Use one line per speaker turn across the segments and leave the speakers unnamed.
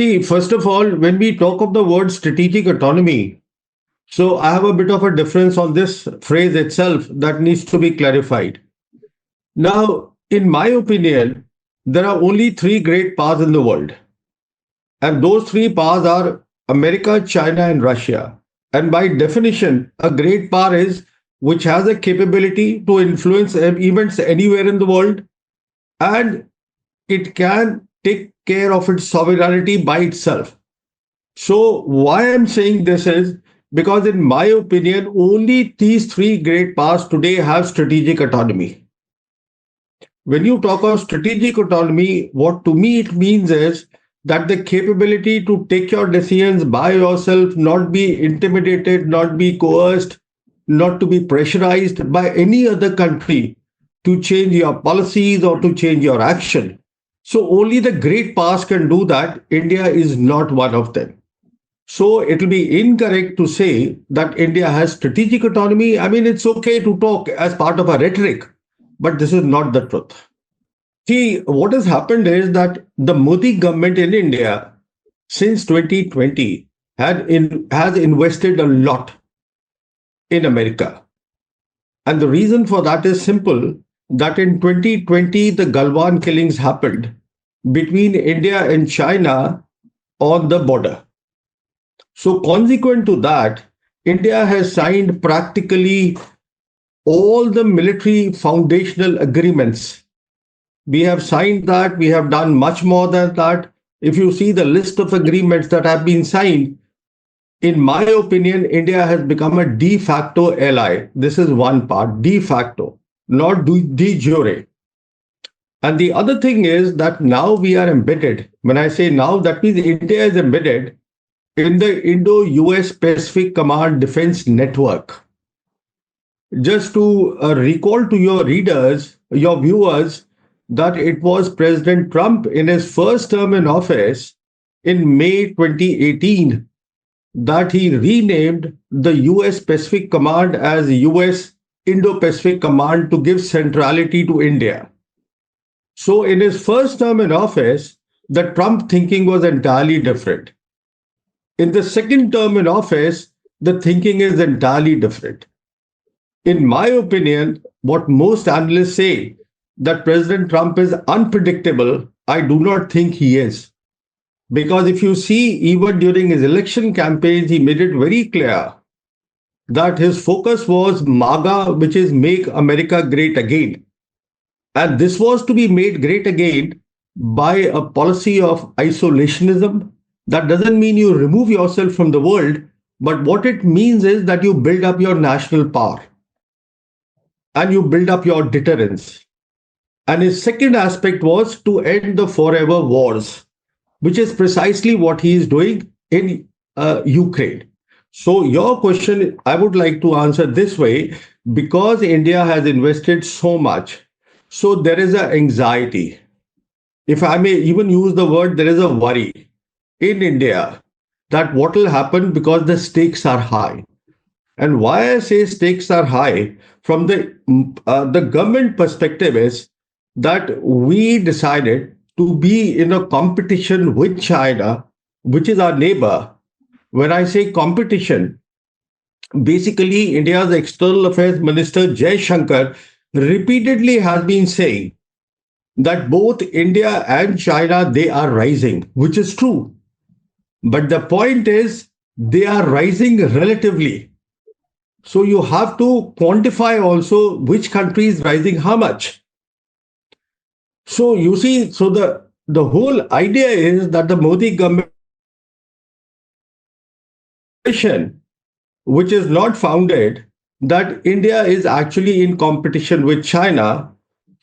See, first of all, when we talk of the word strategic autonomy, so I have a bit of a difference on this phrase itself that needs to be clarified. Now, in my opinion, there are only three great powers in the world, and those three powers are America, China, and Russia. And by definition, a great power is which has a capability to influence events anywhere in the world, and it can take care of its sovereignty by itself. So, why I'm saying this is because, in my opinion, only these three great powers today have strategic autonomy. When you talk of strategic autonomy, what to me it means is that the capability to take your decisions by yourself, not be intimidated, not be coerced, not to be pressurized by any other country to change your policies or to change your action. So only the great powers can do that. India is not one of them. So it will be incorrect to say that India has strategic autonomy. I mean, it's okay to talk as part of a rhetoric, but this is not the truth. See, what has happened is that the Modi government in India since 2020 has invested a lot in America. And the reason for that is simple, that in 2020, the Galwan killings happened between India and China on the border. So consequent to that, India has signed practically all the military foundational agreements. We have signed that, we have done much more than that. If you see the list of agreements that have been signed, in my opinion, India has become a de facto ally. This is one part, de facto, not de jure. And the other thing is that now we are embedded. When I say now, that means India is embedded in the Indo-US Pacific Command Defense Network. Just to recall to your readers, your viewers, that it was President Trump in his first term in office in May 2018 that he renamed the US Pacific Command as US Indo-Pacific Command to give centrality to India. So in his first term in office, the Trump thinking was entirely different. In the second term in office, the thinking is entirely different. In my opinion, what most analysts say that President Trump is unpredictable, I do not think he is. Because if you see, even during his election campaigns, he made it very clear that his focus was MAGA, which is Make America Great Again. And this was to be made great again by a policy of isolationism. That doesn't mean you remove yourself from the world, but what it means is that you build up your national power and you build up your deterrence. And his second aspect was to end the forever wars, which is precisely what he is doing in Ukraine. So your question, I would like to answer this way, because India has invested so much. So there is an anxiety. If I may even use the word, there is a worry in India that what will happen because the stakes are high. And why I say stakes are high from the government perspective is that we decided to be in a competition with China, which is our neighbor. When I say competition, basically India's External Affairs Minister Jai Shankar repeatedly has been saying that both India and China, they are rising, which is true. But the point is, they are rising relatively. So you have to quantify also which country is rising how much. So you see, so the whole idea is that the Modi government, which is not founded, that India is actually in competition with China.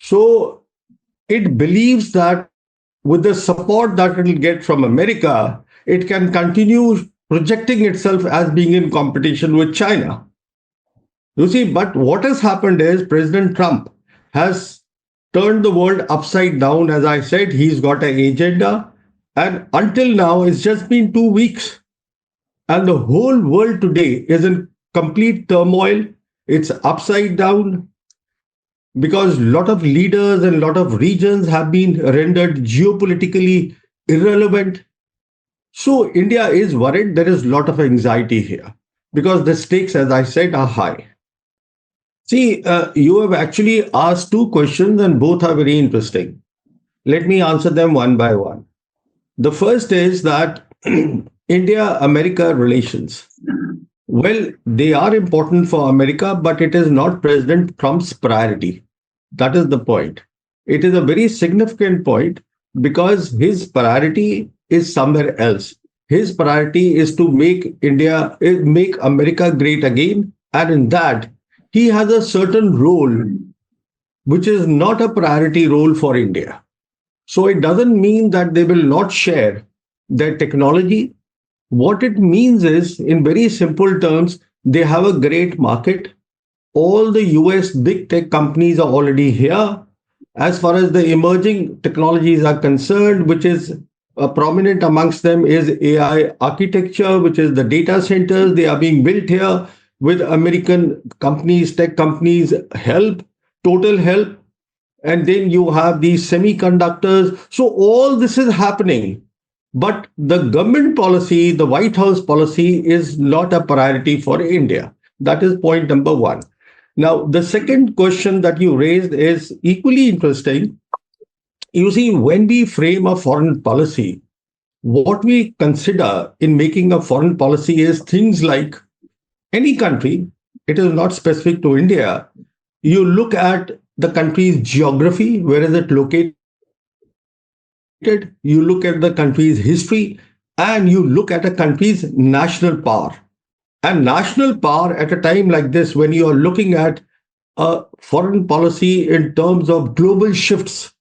So it believes that with the support that it will get from America, it can continue projecting itself as being in competition with China. You see, but what has happened is President Trump has turned the world upside down. As I said, he's got an agenda. And until now, it's just been 2 weeks. And the whole world today is in complete turmoil. It's upside down because a lot of leaders and a lot of regions have been rendered geopolitically irrelevant. So India is worried. There is a lot of anxiety here because the stakes, as I said, are high. See, you have actually asked two questions and both are very interesting. Let me answer them one by one. The first is that India America relations. Well, they are important for America, but it is not President Trump's priority. That is the point. It is a very significant point because his priority is somewhere else. His priority is to make America great again. And in that, he has a certain role which is not a priority role for India. So it doesn't mean that they will not share their technology. What it means is, in very simple terms, they have a great market. All the US big tech companies are already here. As far as the emerging technologies are concerned, which is prominent amongst them is AI architecture, which is the data centers. They are being built here with American companies, tech companies help, total help. And then you have these semiconductors. So all this is happening. But the government policy, the White House policy is not a priority for India. That is point number one. Now, the second question that you raised is equally interesting. You see, when we frame a foreign policy, what we consider in making a foreign policy is things like any country, it is not specific to India. You look at the country's geography, where is it located? You look at the country's history, and you look at a country's national power. And national power at a time like this, when you are looking at a foreign policy in terms of global shifts,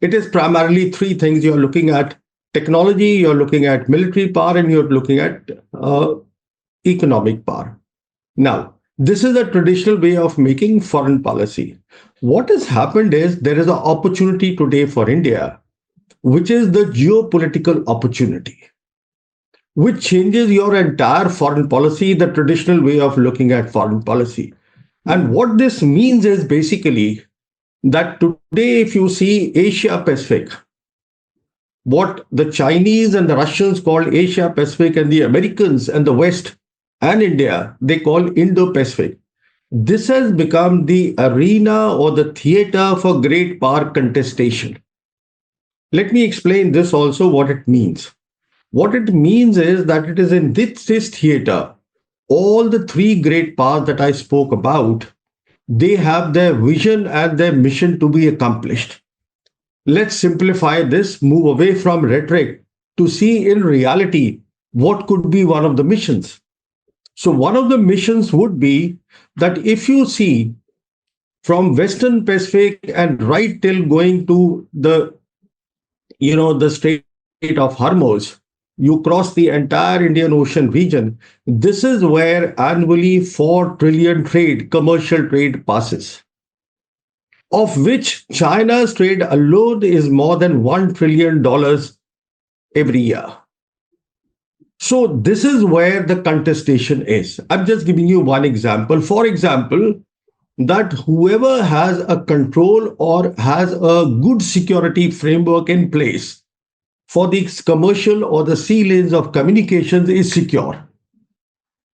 it is primarily three things you're looking at: technology, you're looking at military power, and you're looking at economic power. Now, this is a traditional way of making foreign policy. What has happened is there is an opportunity today for India, which is the geopolitical opportunity, which changes your entire foreign policy, the traditional way of looking at foreign policy. And what this means is basically that today, if you see Asia Pacific, what the Chinese and the Russians call Asia Pacific, and the Americans and the West and India, they call Indo Pacific. This has become the arena or the theater for great power contestation. Let me explain this also what it means. What it means is that it is in this theater, all the three great powers that I spoke about, they have their vision and their mission to be accomplished. Let's simplify this, move away from rhetoric to see in reality what could be one of the missions. So, one of the missions would be that if you see from Western Pacific and right till going to the Strait of Hormuz, you cross the entire Indian Ocean region. This is where annually 4 trillion trade, commercial trade passes, of which China's trade alone is more than $1 trillion every year. So this is where the contestation is. I'm just giving you one example. For example, that whoever has a control or has a good security framework in place for the commercial or the sea lanes of communications is secure.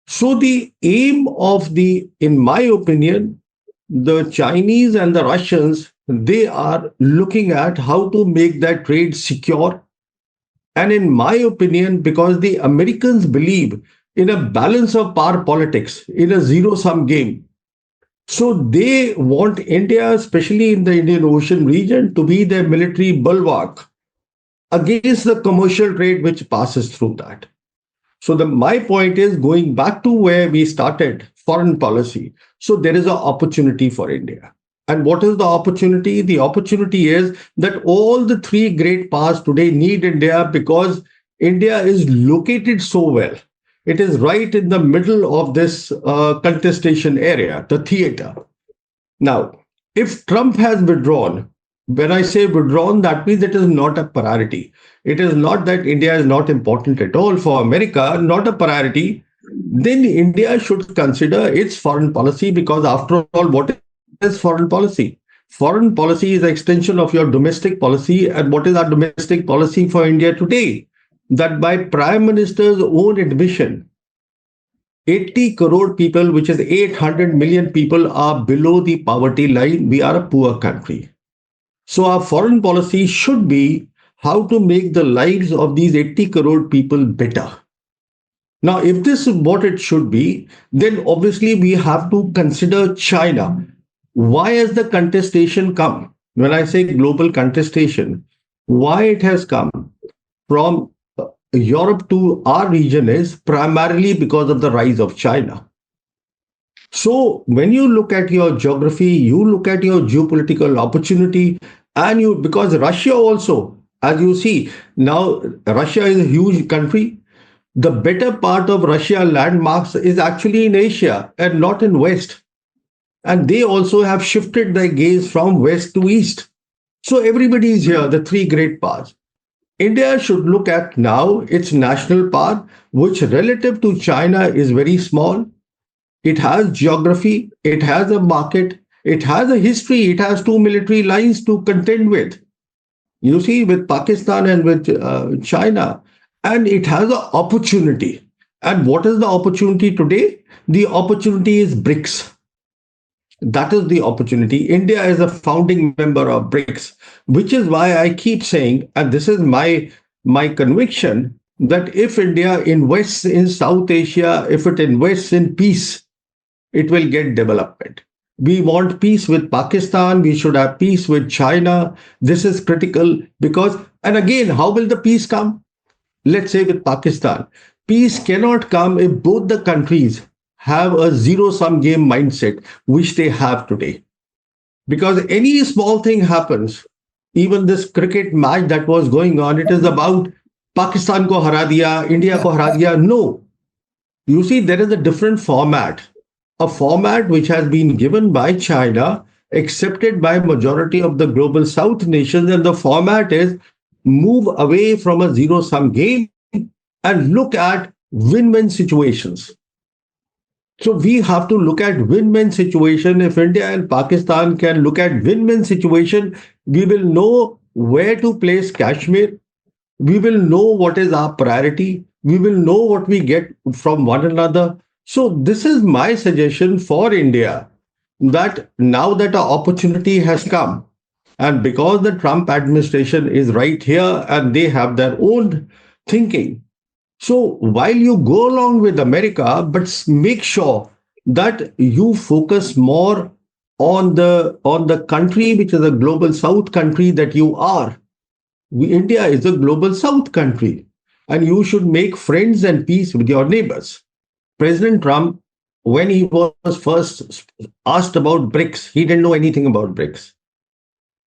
So the aim of in my opinion, the Chinese and the Russians, they are looking at how to make that trade secure. And in my opinion, because the Americans believe in a balance of power politics, in a zero sum game. So they want India, especially in the Indian Ocean region, to be their military bulwark against the commercial trade which passes through that. So my point is going back to where we started, foreign policy. So there is an opportunity for India. And what is the opportunity? The opportunity is that all the three great powers today need India because India is located so well. It is right in the middle of this contestation area, the theater. Now, if Trump has withdrawn, when I say withdrawn, that means it is not a priority. It is not that India is not important at all for America, not a priority. Then India should consider its foreign policy because, after all, what is foreign policy? Foreign policy is an extension of your domestic policy. And what is our domestic policy for India today? that by Prime Minister's own admission, 80 crore people, which is 800 million people, are below the poverty line. We are a poor country. So our foreign policy should be how to make the lives of these 80 crore people better. Now, if this is what it should be, then obviously we have to consider China. Why has the contestation come? When I say global contestation, why it has come from Europe to our region is primarily because of the rise of China. So when you look at your geography, you look at your geopolitical opportunity, and you, because Russia also, as you see, now Russia is a huge country. The better part of Russia landmarks is actually in Asia and not in West. And they also have shifted their gaze from West to East. So everybody is here, the three great powers. India should look at now its national power, which relative to China is very small. It has geography, it has a market, it has a history, it has two military lines to contend with. You see, with Pakistan and with China, and it has an opportunity. And what is the opportunity today? The opportunity is BRICS. That is the opportunity. India is a founding member of BRICS, which is why I keep saying, and this is my conviction, that if India invests in South Asia, if it invests in peace, it will get development. We want peace with Pakistan. We should have peace with China. This is critical because, and again, how will the peace come? Let's say with Pakistan, peace cannot come if both the countries have a zero-sum game mindset, which they have today. Because any small thing happens, even this cricket match that was going on, it is about Pakistan ko hara diya, India ko hara diya. No. You see, there is a different format. A format which has been given by China, accepted by majority of the global South nations, and the format is move away from a zero-sum game and look at win-win situations. So we have to look at win-win situation. If India and Pakistan can look at win-win situation, we will know where to place Kashmir. We will know what is our priority. We will know what we get from one another. So this is my suggestion for India, that now that our opportunity has come, and because the Trump administration is right here and they have their own thinking. So while you go along with America, but make sure that you focus more on the country which is a global South country that you are. India is a global South country, and you should make friends and peace with your neighbors. President Trump, when he was first asked about BRICS, he didn't know anything about BRICS.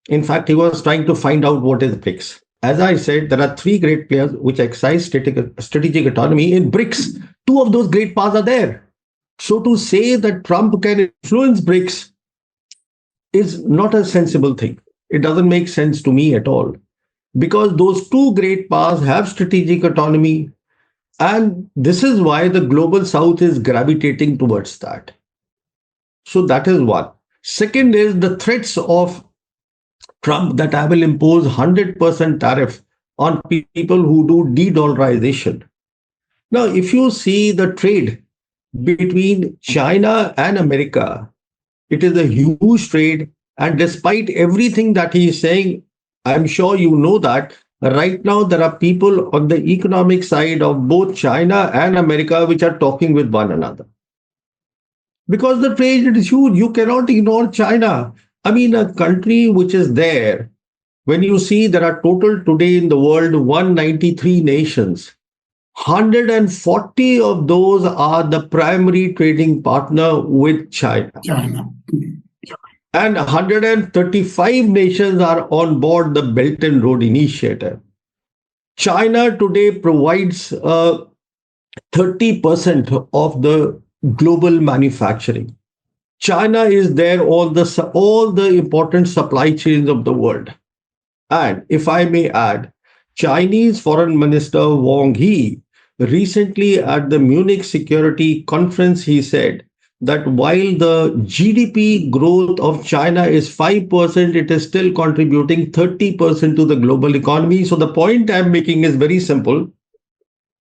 In fact, he was trying to find out what is BRICS. As I said, there are three great players which exercise strategic autonomy. In BRICS, two of those great powers are there. So to say that Trump can influence BRICS is not a sensible thing. It doesn't make sense to me at all. Because those two great powers have strategic autonomy. And this is why the global South is gravitating towards that. So that is one. Second is the threats of Trump that I will impose 100% tariff on people who do de-dollarization. Now, if you see the trade between China and America, it is a huge trade. And despite everything that he is saying, I'm sure you know that right now there are people on the economic side of both China and America which are talking with one another. Because the trade is huge. You cannot ignore China. I mean, a country which is there, when you see there are total today in the world 193 nations, 140 of those are the primary trading partner with China.
China.
And 135 nations are on board the Belt and Road Initiative. China today provides 30% of the global manufacturing. China is there all the important supply chains of the world. And if I may add, Chinese Foreign Minister Wang Yi recently at the Munich Security Conference, he said that while the GDP growth of China is 5%, it is still contributing 30% to the global economy. So the point I'm making is very simple.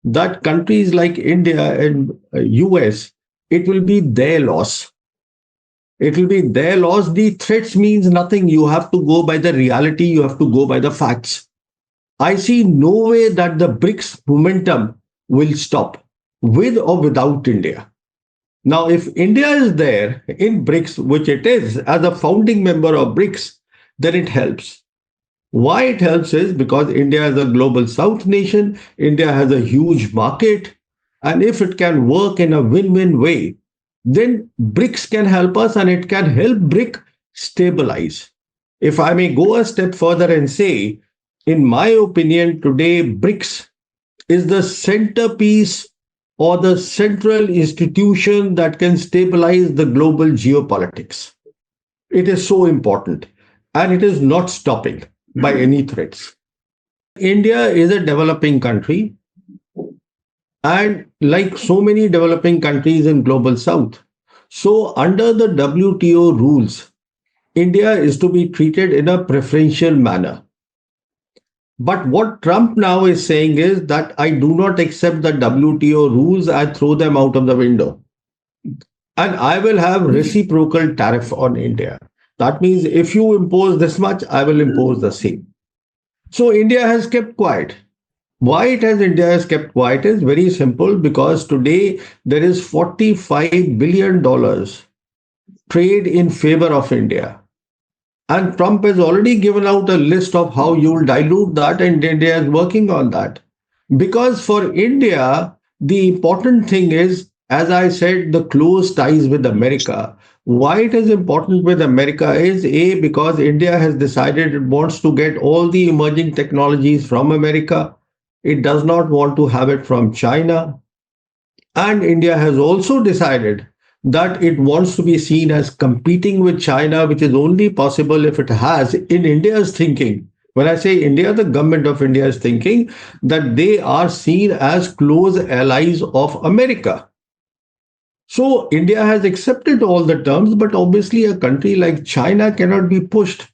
that countries like India and US, it will be their loss. It will be their loss. The threats means nothing. You have to go by the reality. You have to go by the facts. I see no way that the BRICS momentum will stop with or without India. Now, if India is there in BRICS, which it is as a founding member of BRICS, then it helps. Why it helps is because India is a global south nation, India has a huge market, and if it can work in a win win way, then BRICS can help us and it can help BRIC stabilize. If I may go a step further and say, in my opinion, today BRICS is the centerpiece or the central institution that can stabilize the global geopolitics. It is so important and it is not stopping by any threats. India is a developing country, and like so many developing countries in global south. So under the WTO rules, India is to be treated in a preferential manner. But what Trump now is saying is that I do not accept the WTO rules, I throw them out of the window. And I will have reciprocal tariff on India. That means if you impose this much, I will impose the same. So India has kept quiet. Why it has India has kept quiet is very simple, because today there is $45 billion trade in favor of India. And Trump has already given out a list of how you will dilute that, and India is working on that. Because for India, the important thing is, as I said, the close ties with America. Why it is important with America is A, because India has decided it wants to get all the emerging technologies from America. It does not want to have it from China. And India has also decided that it wants to be seen as competing with China, which is only possible if it has, in India's thinking. When I say India, the government of India is thinking that they are seen as close allies of America. So India has accepted all the terms, but obviously a country like China cannot be pushed.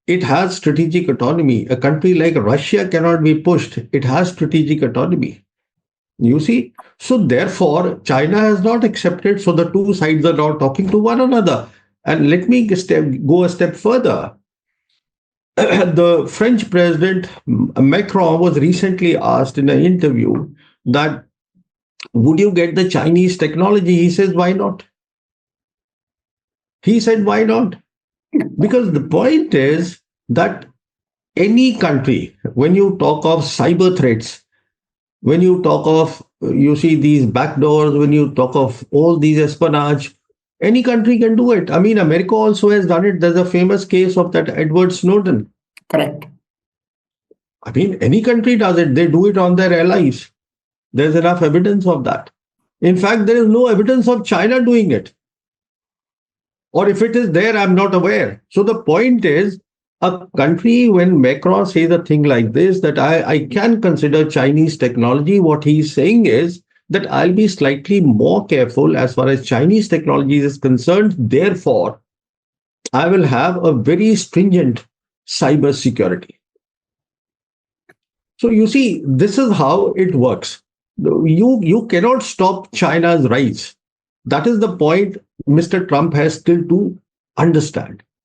It has strategic autonomy. A country like Russia cannot be pushed. It has strategic autonomy. You see? So therefore, China has not accepted. So the two sides are now talking to one another. And let me go a step further. The French president Macron was recently asked in an interview that would you get the Chinese technology? He says, why not? He said, why not? Because the point is that any country, when you talk of cyber threats, when you talk of, you see these backdoors, when you talk of all these espionage, any country can do it. I mean, America also has done it. There's a famous case of that Edward Snowden.
Correct.
I mean, any country does it. They do it on their allies. There's enough evidence of that. In fact, there is no evidence of China doing it. Or if it is there, I'm not aware. So the point is, a country, when Macron says a thing like this, that I can consider Chinese technology, what he's saying is that I'll be slightly more careful as far as Chinese technology is concerned. Therefore, I will have a very stringent cyber security. So you see, this is how it works. You cannot stop China's rise. That is the point Mr. Trump has still to understand.